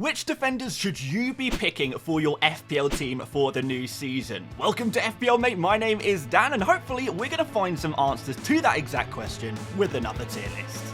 Which defenders should you be picking for your FPL team for the new season? Welcome to FPL Mate, my name is Dan, and hopefully we're going to find some answers to that exact question with another tier list.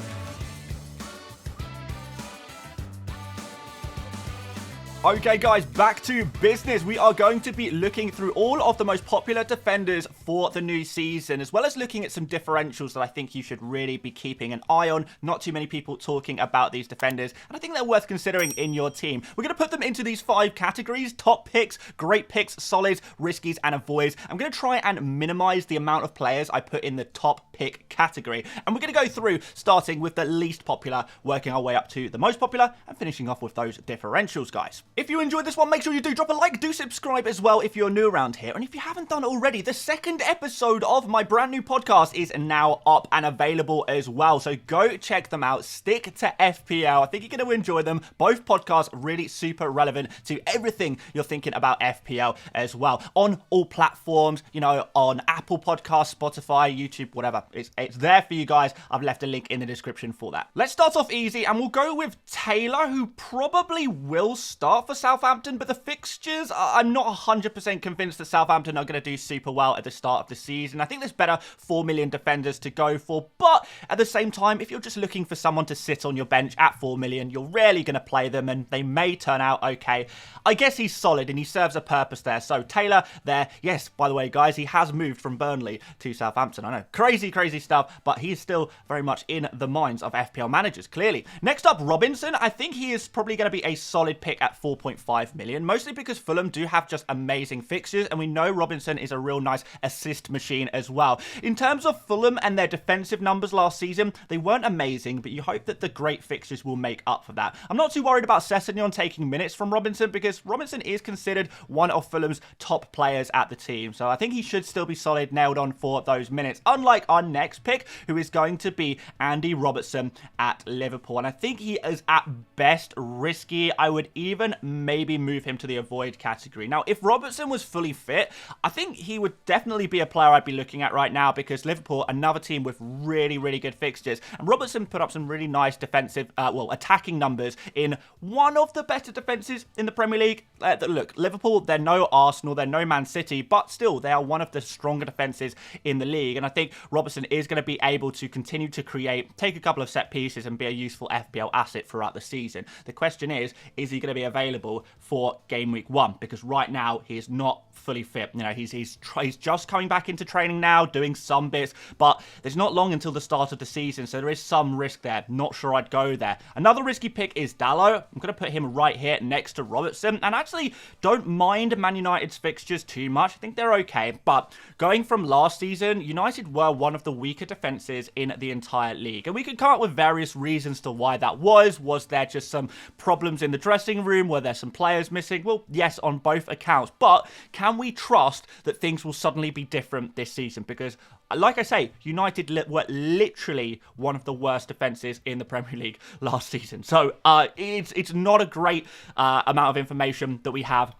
Okay guys, back to business. We are going to be looking through all of the most popular defenders for the new season, as well as looking at some differentials that I think you should really be keeping an eye on. Not too many people talking about these defenders, and I think they're worth considering in your team. We're going to put them into these 5 categories: top picks, great picks, solids, riskies, and avoids. I'm going to try and minimize the amount of players I put in the top pick category, and we're going to go through starting with the least popular, working our way up to the most popular, and finishing off with those differentials, guys. If you enjoyed this one, make sure you do drop a like, do subscribe as well if you're new around here. And if you haven't done already, the second episode of my brand new podcast is now up and available as well. So go check them out. Stick to FPL. I think you're going to enjoy them. Both podcasts really super relevant to everything you're thinking about FPL as well. On all platforms, you know, on Apple Podcasts, Spotify, YouTube, whatever. It's there for you guys. I've left a link in the description for that. Let's start off easy and we'll go with Taylor, who probably will start for Southampton, but the fixtures, I'm not 100% convinced that Southampton are going to do super well at the start of the season. I think there's better 4 million defenders to go for, but at the same time, if you're just looking for someone to sit on your bench at 4 million, you're rarely going to play them, and they may turn out okay. I guess he's solid, and he serves a purpose there. So Taylor there, yes, by the way, guys, he has moved from Burnley to Southampton. I know, crazy stuff, but he's still very much in the minds of FPL managers, clearly. Next up, Robinson. I think he is probably going to be a solid pick at 4.5 million, mostly because Fulham do have just amazing fixtures, and we know Robinson is a real nice assist machine as well. In terms of Fulham and their defensive numbers last season, they weren't amazing, but you hope that the great fixtures will make up for that. I'm not too worried about Sessegnon taking minutes from Robinson, because Robinson is considered one of Fulham's top players at the team, so I think he should still be solid, nailed on for those minutes, unlike our next pick, who is going to be Andy Robertson at Liverpool, and I think he is at best risky. I would even maybe move him to the avoid category. Now, if Robertson was fully fit, I think he would definitely be a player I'd be looking at right now, because Liverpool, another team with really good fixtures, and Robertson put up some really nice defensive, attacking numbers in one of the better defenses in the Premier League. Look, Liverpool, they're no Arsenal, they're no Man City, but still, they are one of the stronger defenses in the league, and I think Robertson is going to be able to continue to create, take a couple of set pieces, and be a useful FPL asset throughout the season. The question is he going to be available for Gameweek 1? Because right now, he is not fully fit. You know, he's just coming back into training now, doing some bits, but there's not long until the start of the season, so there is some risk there. Not sure I'd go there. Another risky pick is Dalot. I'm going to put him right here next to Robertson, and actually don't mind Man United's fixtures too much. I think they're okay, but going from last season, United were one of the weaker defenses in the entire league, and we could come up with various reasons to why that was. Was there just some problems in the dressing room? Were there some players missing? Well, yes, on both accounts, but can we trust that things will suddenly be different this season? Because, like I say, United were literally one of the worst defenses in the Premier League last season. So it's not a great amount of information that we have.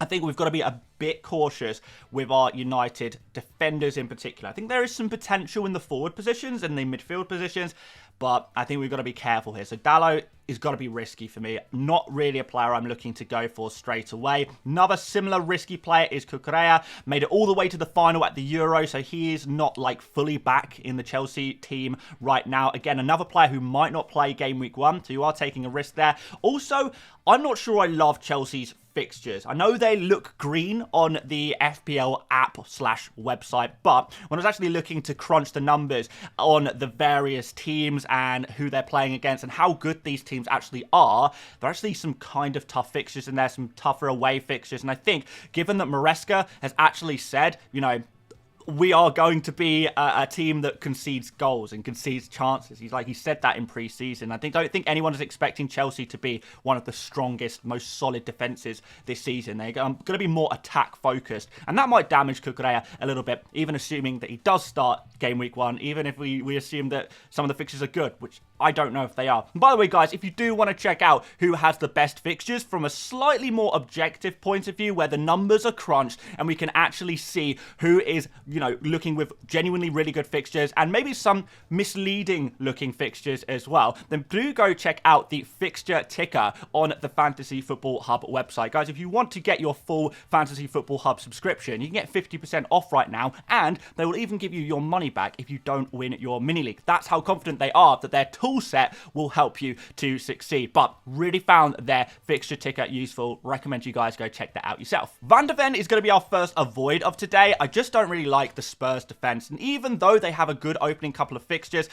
I think we've got to be a bit cautious with our United defenders in particular. I think there is some potential in the forward positions and the midfield positions, but I think we've got to be careful here. So Dalot is got to be risky for me. Not really a player I'm looking to go for straight away. Another similar risky player is Cucurella. Made it all the way to the final at the Euro, so he is not like fully back in the Chelsea team right now. Again, another player who might not play Game Week 1, so you are taking a risk there. Also, I'm not sure I love Chelsea's fixtures. I know they look green on the FPL app/website, but when I was actually looking to crunch the numbers on the various teams and who they're playing against and how good these teams actually are, there are actually some kind of tough fixtures in there, some tougher away fixtures, and I think given that Maresca has actually said, you know, we are going to be a team that concedes goals and concedes chances. He said that in pre-season. I don't think anyone is expecting Chelsea to be one of the strongest, most solid defences this season. They're going to be more attack focused, and that might damage Cucurella a little bit, even assuming that he does start Game Week 1, even if we assume that some of the fixtures are good, which I don't know if they are. And by the way, guys, if you do want to check out who has the best fixtures from a slightly more objective point of view, where the numbers are crunched and we can actually see who is, you know, looking with genuinely really good fixtures and maybe some misleading looking fixtures as well, then do go check out the fixture ticker on the Fantasy Football Hub website. Guys, if you want to get your full Fantasy Football Hub subscription, you can get 50% off right now, and they will even give you your money back if you don't win your mini league. That's how confident they are that their tool set will help you to succeed. But really found their fixture ticker useful. Recommend you guys go check that out yourself. Van de Ven is going to be our first avoid of today. I just don't really like the Spurs defense, and even though they have a good opening couple of fixtures,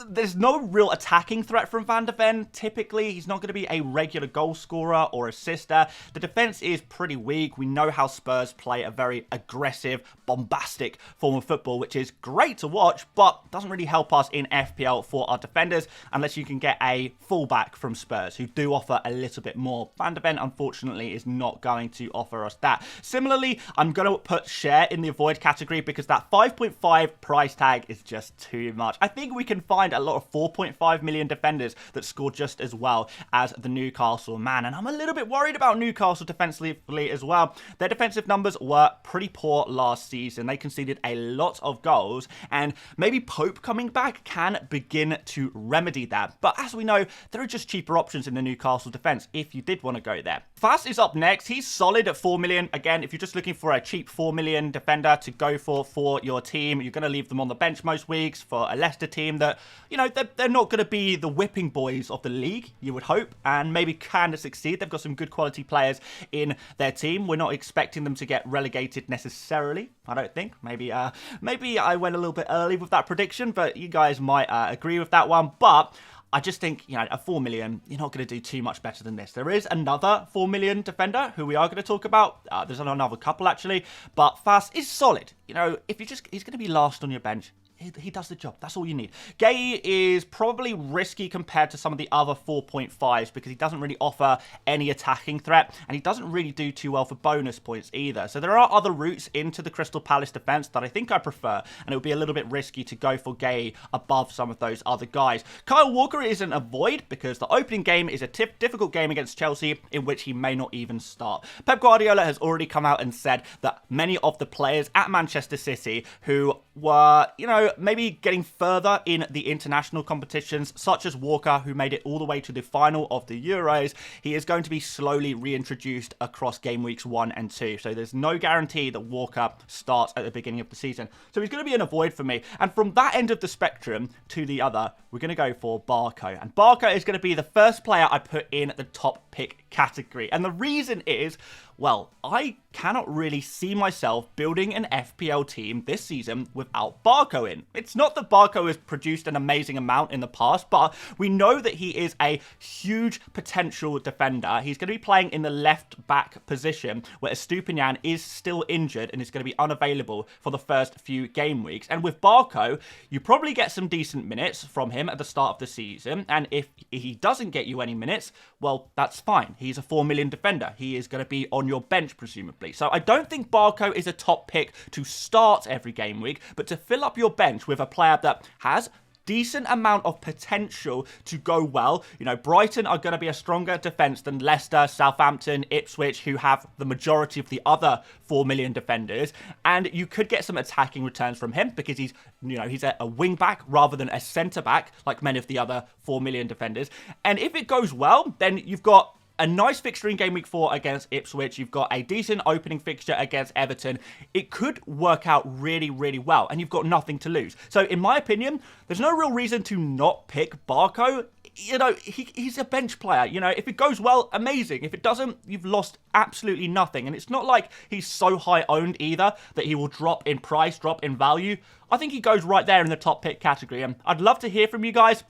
there's no real attacking threat from Van de Ven. Typically, he's not going to be a regular goal scorer or assister. The defense is pretty weak. We know how Spurs play a very aggressive, bombastic form of football, which is great to watch, but doesn't really help us in FPL for our defenders unless you can get a fullback from Spurs, who do offer a little bit more. Van de Ven, unfortunately, is not going to offer us that. Similarly, I'm going to put Share in the avoid category because that 5.5 price tag is just too much. I think we can find a lot of 4.5 million defenders that score just as well as the Newcastle man, and I'm a little bit worried about Newcastle defensively as well. Their defensive numbers were pretty poor last season. They conceded a lot of goals, and maybe Pope coming back can begin to remedy that. But as we know, there are just cheaper options in the Newcastle defense if you did want to go there. Fast is up next. He's solid at 4 million. Again, if you're just looking for a cheap 4 million defender to go for your team, you're going to leave them on the bench most weeks for a Leicester team that, you know, they're not going to be the whipping boys of the league, you would hope, and maybe can succeed. They've got some good quality players in their team. We're not expecting them to get relegated necessarily, I don't think. Maybe I went a little bit early with that prediction, but you guys might agree with that one. But I just think, you know, at 4 million, you're not going to do too much better than this. There is another 4 million defender who we are going to talk about. There's another couple, actually. But Fast is solid. You know, if he's going to be last on your bench. He does the job. That's all you need. Gay is probably risky compared to some of the other 4.5s because he doesn't really offer any attacking threat, and he doesn't really do too well for bonus points either. So there are other routes into the Crystal Palace defense that I think I prefer, and it would be a little bit risky to go for Gay above some of those other guys. Kyle Walker is an avoid because the opening game is a difficult game against Chelsea in which he may not even start. Pep Guardiola has already come out and said that many of the players at Manchester City who were, you know, maybe getting further in the international competitions, such as Walker, who made it all the way to the final of the Euros, he is going to be slowly reintroduced across game weeks 1 and 2. So there's no guarantee that Walker starts at the beginning of the season. So he's going to be an avoid for me. And from that end of the spectrum to the other, we're going to go for Barco. And Barco is going to be the first player I put in the top pick category. And the reason is, well, I cannot really see myself building an FPL team this season without Barco in. It's not that Barco has produced an amazing amount in the past, but we know that he is a huge potential defender. He's going to be playing in the left back position where Estupinian is still injured and is going to be unavailable for the first few game weeks. And with Barco, you probably get some decent minutes from him at the start of the season. And if he doesn't get you any minutes, well, that's fine. He's a 4 million defender. He is going to be on your bench, presumably. So I don't think Barco is a top pick to start every game week, but to fill up your bench with a player that has decent amount of potential to go well. You know, Brighton are going to be a stronger defence than Leicester, Southampton, Ipswich, who have the majority of the other 4 million defenders. And you could get some attacking returns from him because he's, you know, he's a wing back rather than a centre back like many of the other 4 million defenders. And if it goes well, then you've got a nice fixture in game week 4 against Ipswich. You've got a decent opening fixture against Everton. It could work out really, really well, and you've got nothing to lose. So, in my opinion, there's no real reason to not pick Barco. You know, he's a bench player. You know, if it goes well, amazing. If it doesn't, you've lost absolutely nothing. And it's not like he's so high owned either that he will drop in price, drop in value. I think he goes right there in the top pick category. And I'd love to hear from you guys.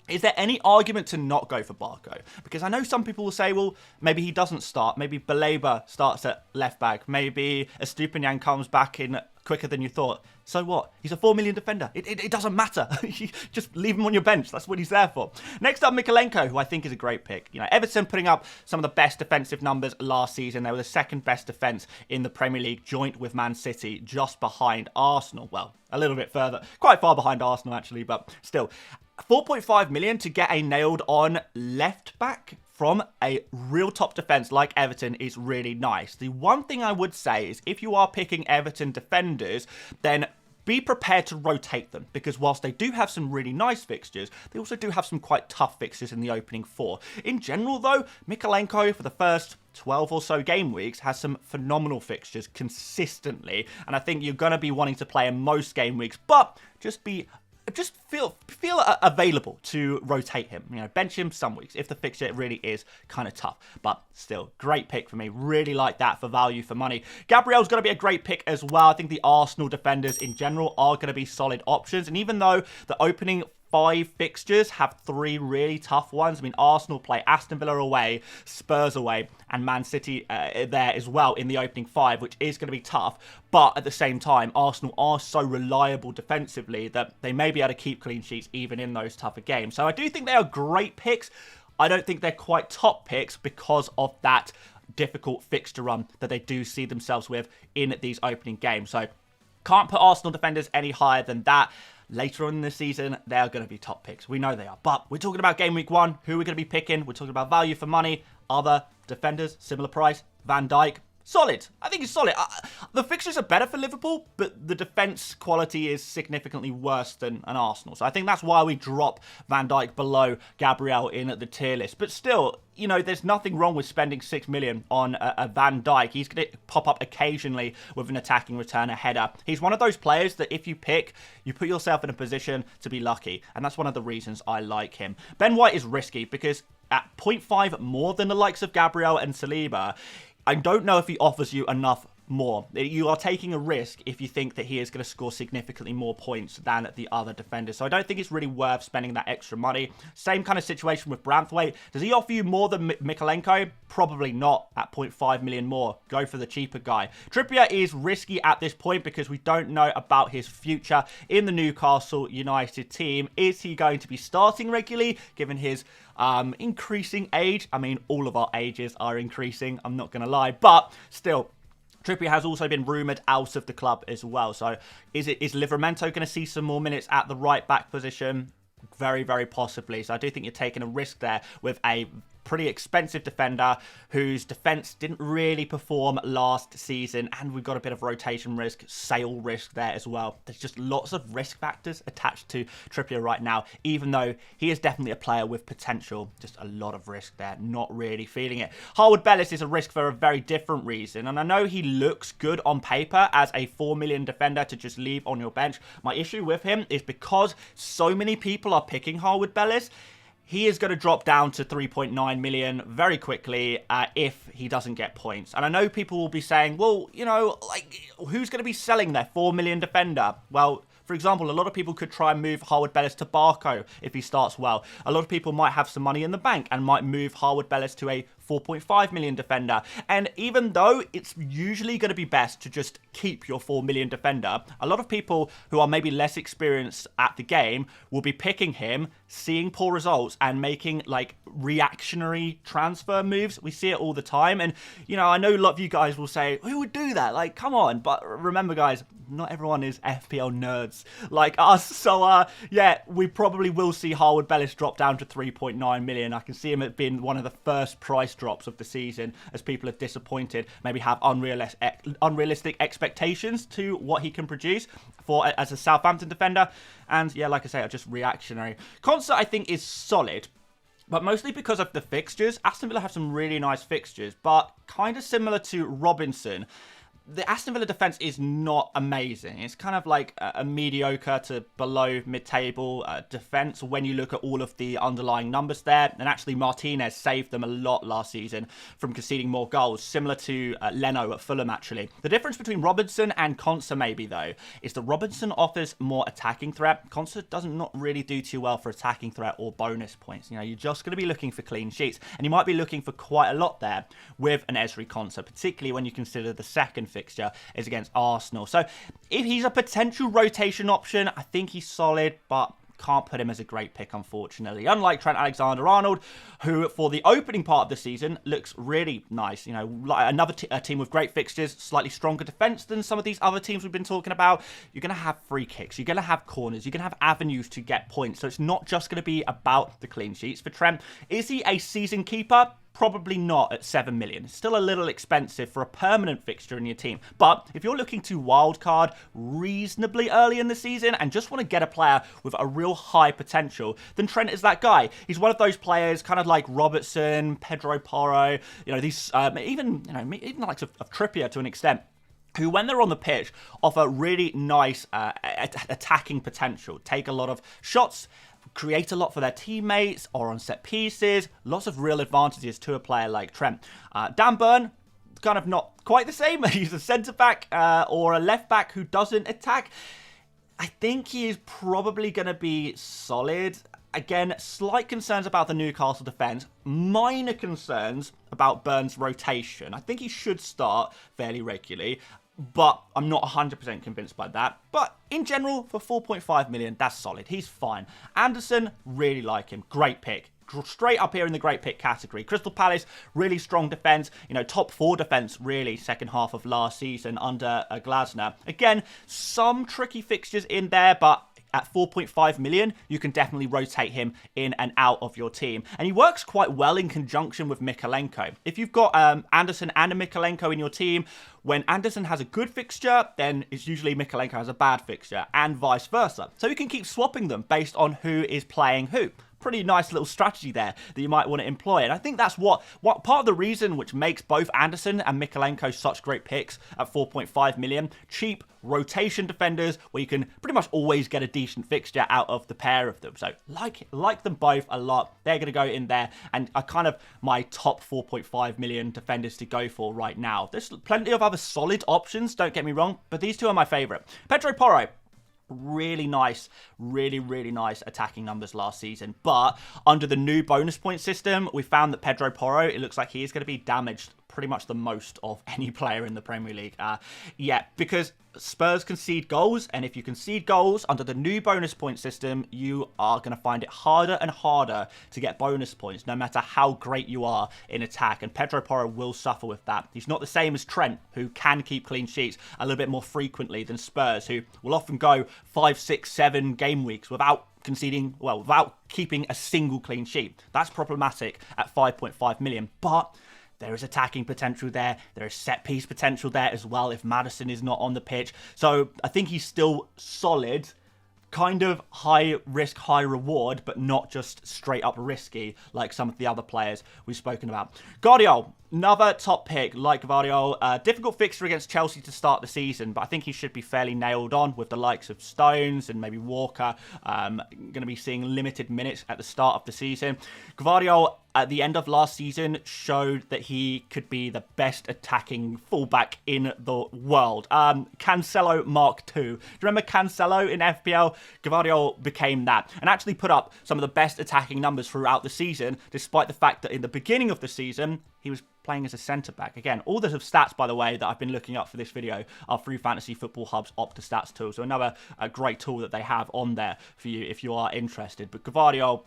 Is there any argument to not go for Barco? Because I know some people will say, well, maybe he doesn't start. Maybe Baleba starts at left back. Maybe Estupinian comes back in quicker than you thought. So what? He's a 4 million defender. It doesn't matter. Just leave him on your bench. That's what he's there for. Next up, Mikalenko, who I think is a great pick. You know, Everton putting up some of the best defensive numbers last season. They were the second best defence in the Premier League, joint with Man City, just behind Arsenal. Well, a little bit further. Quite far behind Arsenal, actually, but still. 4.5 million to get a nailed on left back from a real top defense like Everton is really nice. The one thing I would say is if you are picking Everton defenders, then be prepared to rotate them, because whilst they do have some really nice fixtures, they also do have some quite tough fixtures in the opening 4. In general, though, Mykolenko for the first 12 or so game weeks has some phenomenal fixtures consistently, and I think you're going to be wanting to play in most game weeks, but just feel available to rotate him. You know, bench him some weeks if the fixture really is kind of tough. But still, great pick for me. Really like that for value for money. Gabriel's going to be a great pick as well. I think the Arsenal defenders in general are going to be solid options. And even though the opening 5 fixtures have 3 really tough ones. I mean, Arsenal play Aston Villa away, Spurs away, and Man City there as well in the opening 5, which is going to be tough. But at the same time, Arsenal are so reliable defensively that they may be able to keep clean sheets even in those tougher games. So I do think they are great picks. I don't think they're quite top picks because of that difficult fixture run that they do see themselves with in these opening games. So can't put Arsenal defenders any higher than that. Later on in the season, they are going to be top picks. We know they are. But we're talking about Game Week 1. Who we're going to be picking. We're talking about value for money. Other defenders, similar price. Van Dijk, solid. I think it's solid. The fixtures are better for Liverpool, but the defence quality is significantly worse than an Arsenal. So I think that's why we drop Van Dijk below Gabriel in the tier list. But still, you know, there's nothing wrong with spending 6 million on a Van Dijk. He's going to pop up occasionally with an attacking return, a header. He's one of those players that if you pick, you put yourself in a position to be lucky. And that's one of the reasons I like him. Ben White is risky because at 0.5 more than the likes of Gabriel and Saliba, I don't know if he offers you enough more. You are taking a risk if you think that he is going to score significantly more points than the other defenders. So I don't think it's really worth spending that extra money. Same kind of situation with Branthwaite. Does he offer you more than Mykolenko? Probably not at 0.5 million more. Go for the cheaper guy. Trippier is risky at this point because we don't know about his future in the Newcastle United team. Is he going to be starting regularly given his increasing age? I mean, all of our ages are increasing, I'm not going to lie, but still, Trippier has also been rumoured out of the club as well. So is Livramento going to see some more minutes at the right back position? Very, very possibly. So I do think you're taking a risk there with a pretty expensive defender whose defence didn't really perform last season, and we've got a bit of rotation risk, sale risk there as well. There's just lots of risk factors attached to Trippier right now, even though he is definitely a player with potential. Just a lot of risk there, not really feeling it. Harwood Bellis is a risk for a very different reason, and I know he looks good on paper as a 4 million defender to just leave on your bench. My issue with him is because so many people are picking Harwood Bellis, he is going to drop down to 3.9 million very quickly if he doesn't get points. And I know people will be saying, well, you know, like, who's going to be selling their 4 million defender? Well, for example, a lot of people could try and move Harwood Bellis to Barco if he starts well. A lot of people might have some money in the bank and might move Harwood Bellis to a 4.5 million defender. And even though it's usually going to be best to just keep your 4 million defender, a lot of people who are maybe less experienced at the game will be picking him, seeing poor results and making like reactionary transfer moves. We see it all the time. And, you know, I know a lot of you guys will say, who would do that? Like, come on. But remember, guys, not everyone is FPL nerds like us. So, yeah, we probably will see Harwood Bellis drop down to 3.9 million. I can see him being one of the first price drops of the season as people are disappointed, maybe have unrealistic expectations to what he can produce for as a Southampton defender. And yeah, like I say, are just reactionary. Concert, I think, is solid, but mostly because of the fixtures. Aston Villa have some really nice fixtures, but kind of similar to Robinson, the Aston Villa defence is not amazing. It's kind of like a mediocre to below mid-table defence when you look at all of the underlying numbers there. And actually, Martinez saved them a lot last season from conceding more goals, similar to Leno at Fulham, actually. The difference between Robinson and Konsa, maybe, though, is that Robinson offers more attacking threat. Konsa doesn't not really do too well for attacking threat or bonus points. You know, you're just going to be looking for clean sheets. And you might be looking for quite a lot there with an Ezri Konsa, particularly when you consider the second fixture is against Arsenal. So if he's a potential rotation option, I think he's solid, but can't put him as a great pick, unfortunately. Unlike Trent Alexander-Arnold, who for the opening part of the season looks really nice. You know, like another a team with great fixtures, slightly stronger defense than some of these other teams we've been talking about. You're going to have free kicks. You're going to have corners. You're going to have avenues to get points. So it's not just going to be about the clean sheets for Trent. Is he a season keeper? Probably not at 7 million. It's still a little expensive for a permanent fixture in your team. But if you're looking to wildcard reasonably early in the season and just want to get a player with a real high potential, then Trent is that guy. He's one of those players, kind of like Robertson, Pedro Porro, you know, these even the likes of Trippier to an extent, who, when they're on the pitch, offer really nice attacking potential. Take a lot of shots, create a lot for their teammates, or on set pieces. Lots of real advantages to a player like Trent. Dan Burn, kind of not quite the same. He's a centre-back or a left-back who doesn't attack. I think he is probably going to be solid. Again, slight concerns about the Newcastle defence. Minor concerns about Burn's rotation. I think he should start fairly regularly, but I'm not 100% convinced by that. But in general, for 4.5 million, that's solid. He's fine. Anderson, really like him. Great pick. Straight up here in the great pick category. Crystal Palace, really strong defence. You know, top 4 defence, really, second half of last season under Glasner. Again, some tricky fixtures in there, but at 4.5 million, you can definitely rotate him in and out of your team. And he works quite well in conjunction with Mykolenko. If you've got Anderson and a Mykolenko in your team, when Anderson has a good fixture, then it's usually Mykolenko has a bad fixture, and vice versa. So you can keep swapping them based on who is playing who. Pretty nice little strategy there that you might want to employ. And I think that's what part of the reason which makes both Anderson and Mykolenko such great picks at 4.5 million. Cheap rotation defenders where you can pretty much always get a decent fixture out of the pair of them. So like them both a lot. They're going to go in there and are kind of my top 4.5 million defenders to go for right now. There's plenty of other solid options, don't get me wrong, but these two are my favourite. Pedro Porro. Really nice, really nice attacking numbers last season. But under the new bonus point system, we found that Pedro Porro, it looks like he is going to be damaged pretty much the most of any player in the Premier League. Yeah, because Spurs concede goals, and if you concede goals under the new bonus point system, you are going to find it harder and harder to get bonus points, no matter how great you are in attack. And Pedro Porro will suffer with that. He's not the same as Trent, who can keep clean sheets a little bit more frequently than Spurs, who will often go 5, 6, 7 game weeks without conceding, well, without keeping a single clean sheet. That's problematic at 5.5 million, but there is attacking potential there. There is set-piece potential there as well if Maddison is not on the pitch. So I think he's still solid, kind of high risk, high reward, but not just straight up risky like some of the other players we've spoken about. Guardiola, another top pick like Guardiola. Difficult fixture against Chelsea to start the season, but I think he should be fairly nailed on with the likes of Stones and maybe Walker. Going to be seeing limited minutes at the start of the season. Guardiola, at the end of last season, showed that he could be the best attacking fullback in the world. Cancelo Mark II. Do you remember Cancelo in FPL? Guardiola became that and actually put up some of the best attacking numbers throughout the season, despite the fact that in the beginning of the season, he was playing as a centre-back. Again, all the stats, by the way, that I've been looking up for this video are through Fantasy Football Hub's Opta Stats tool. So another great tool that they have on there for you if you are interested. But Guardiola,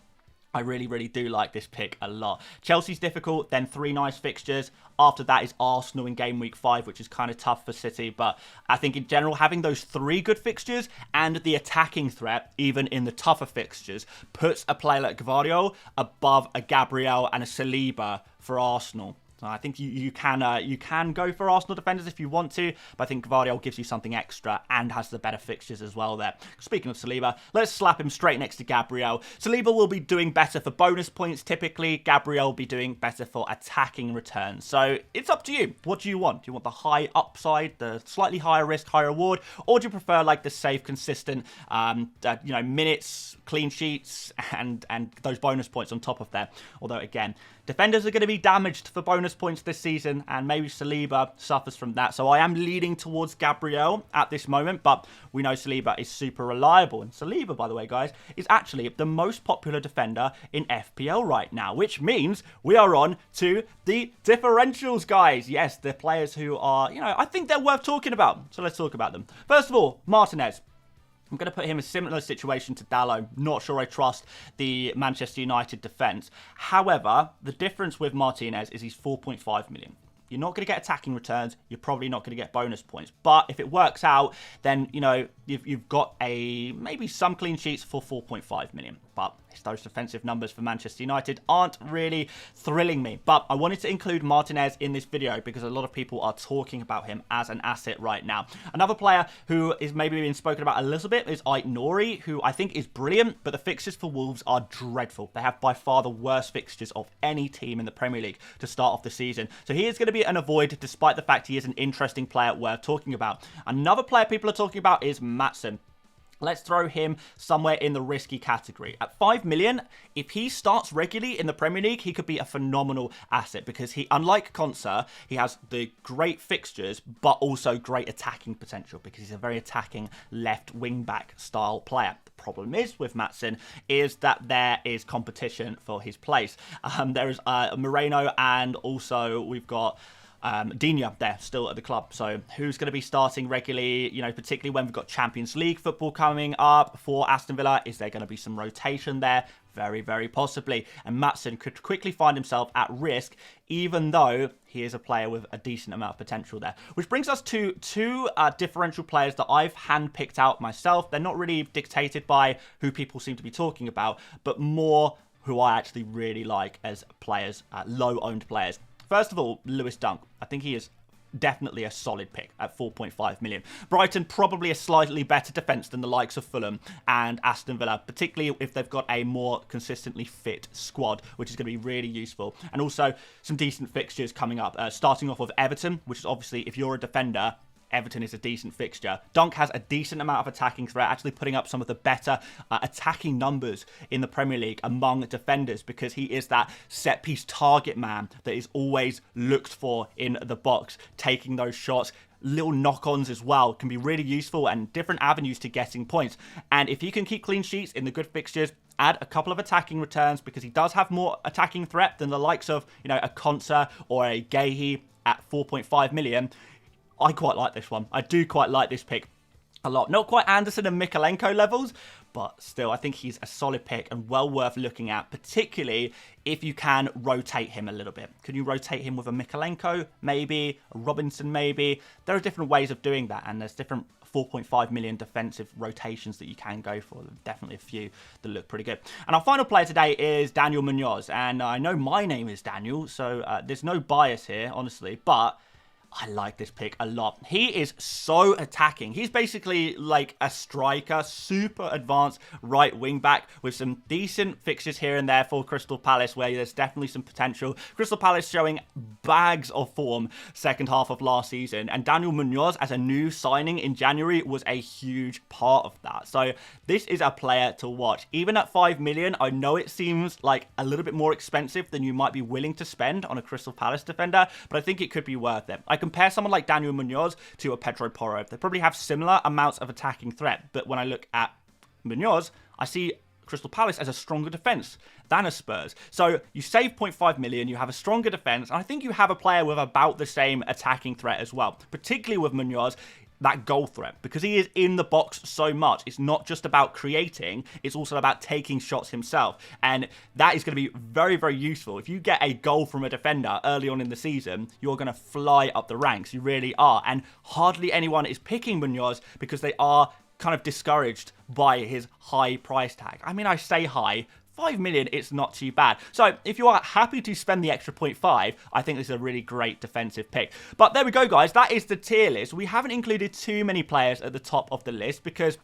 I really do like this pick a lot. Chelsea's difficult, then 3 nice fixtures. After that is Arsenal in game week 5, which is kind of tough for City. But I think in general, having those 3 good fixtures and the attacking threat, even in the tougher fixtures, puts a player like Guardiola above a Gabriel and a Saliba for Arsenal. So I think you can go for Arsenal defenders if you want to, but I think Guardiola gives you something extra and has the better fixtures as well there. Speaking of Saliba, let's slap him straight next to Gabriel. Saliba will be doing better for bonus points typically. Gabriel will be doing better for attacking returns. So it's up to you. What do you want? Do you want the high upside, the slightly higher risk, higher reward, or do you prefer like the safe, consistent, minutes, clean sheets, and those bonus points on top of that? Although again, defenders are going to be damaged for bonus points this season, and maybe Saliba suffers from that. So I am leaning towards Gabriel at this moment, but we know Saliba is super reliable. And Saliba, by the way, guys, is actually the most popular defender in FPL right now, which means we are on to the differentials, guys. Yes, the players who are, I think they're worth talking about. So let's talk about them. First of all, Martinez. I'm going to put him in a similar situation to Dalot. Not sure I trust the Manchester United defence. However, the difference with Martinez is he's 4.5 million. You're not going to get attacking returns. You're probably not going to get bonus points. But if it works out, then, you know, you've got maybe some clean sheets for 4.5 million. But those defensive numbers for Manchester United aren't really thrilling me. But I wanted to include Martinez in this video because a lot of people are talking about him as an asset right now. Another player who is maybe being spoken about a little bit is Ait-Nouri, who I think is brilliant, but the fixtures for Wolves are dreadful. They have by far the worst fixtures of any team in the Premier League to start off the season. So he is going to be an avoid, despite the fact he is an interesting player worth talking about. Another player people are talking about is Maatsen. Let's throw him somewhere in the risky category. At 5 million, if he starts regularly in the Premier League, he could be a phenomenal asset because he, unlike Konsa, he has the great fixtures, but also great attacking potential because he's a very attacking left wing-back style player. The problem is with Maatsen is that there is competition for his place. There is Moreno, and also we've got Digne there still at the club. So who's going to be starting regularly, you know, particularly when we've got Champions League football coming up for Aston Villa? Is there going to be some rotation there? Very, very possibly. And Maatsen could quickly find himself at risk, even though he is a player with a decent amount of potential there. Which brings us to two differential players that I've handpicked out myself. They're not really dictated by who people seem to be talking about, but more who I actually really like as players, low-owned players. First of all, Lewis Dunk. I think he is definitely a solid pick at 4.5 million. Brighton probably a slightly better defence than the likes of Fulham and Aston Villa, particularly if they've got a more consistently fit squad, which is going to be really useful. And also some decent fixtures coming up, starting off with Everton, which is obviously, if you're a defender, Everton is a decent fixture. Dunk has a decent amount of attacking threat, actually putting up some of the better attacking numbers in the Premier League among defenders because he is that set-piece target man that is always looked for in the box, taking those shots. Little knock-ons as well can be really useful and different avenues to getting points. And if he can keep clean sheets in the good fixtures, add a couple of attacking returns because he does have more attacking threat than the likes of, you know, a Konsa or a Gehi at 4.5 million, I quite like this one. I do quite like this pick a lot. Not quite Anderson and Mikalenko levels, but still, I think he's a solid pick and well worth looking at, particularly if you can rotate him a little bit. Can you rotate him with a Mikalenko, maybe? A Robinson, maybe? There are different ways of doing that, and there's different 4.5 million defensive rotations that you can go for. Definitely a few that look pretty good. And our final player today is Daniel Munoz, and I know my name is Daniel, so there's no bias here, honestly, but I like this pick a lot. He is so attacking. He's basically like a striker, super advanced right wing back with some decent fixtures here and there for Crystal Palace where there's definitely some potential. Crystal Palace showing bags of form second half of last season, and Daniel Munoz as a new signing in January was a huge part of that. So this is a player to watch. Even at 5 million, I know it seems like a little bit more expensive than you might be willing to spend on a Crystal Palace defender, but I think it could be worth it. I compare someone like Daniel Munoz to a Pedro Porro. They probably have similar amounts of attacking threat, but when I look at Munoz, I see Crystal Palace as a stronger defence than a Spurs. So you save 0.5 million, you have a stronger defence, and I think you have a player with about the same attacking threat as well, particularly with Munoz. That goal threat, because he is in the box so much. It's not just about creating, it's also about taking shots himself. And that is going to be very, very useful. If you get a goal from a defender early on in the season, you're going to fly up the ranks. You really are. And hardly anyone is picking Munoz because they are kind of discouraged by his high price tag. I mean, I say high. 5 million, it's not too bad. So if you are happy to spend the extra 0.5, I think this is a really great defensive pick. But there we go, guys. That is the tier list. We haven't included too many players at the top of the list because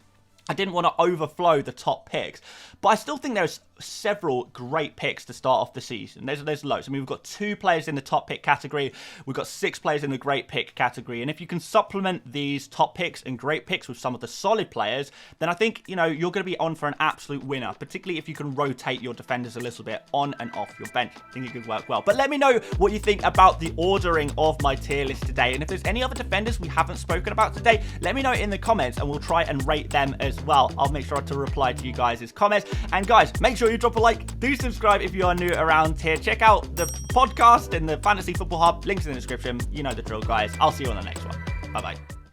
I didn't want to overflow the top picks. But I still think there's several great picks to start off the season. There's loads. I mean, we've got 2 players in the top pick category. We've got 6 players in the great pick category. And if you can supplement these top picks and great picks with some of the solid players, then I think, you know, you're going to be on for an absolute winner, particularly if you can rotate your defenders a little bit on and off your bench. I think it could work well. But let me know what you think about the ordering of my tier list today. And if there's any other defenders we haven't spoken about today, let me know in the comments and we'll try and rate them as well. I'll make sure to reply to you guys' comments. And guys, make sure you drop a like. Do subscribe if you are new around here. Check out the podcast and the Fantasy Football Hub. Links in the description. You know the drill, guys. I'll see you on the next one. Bye-bye.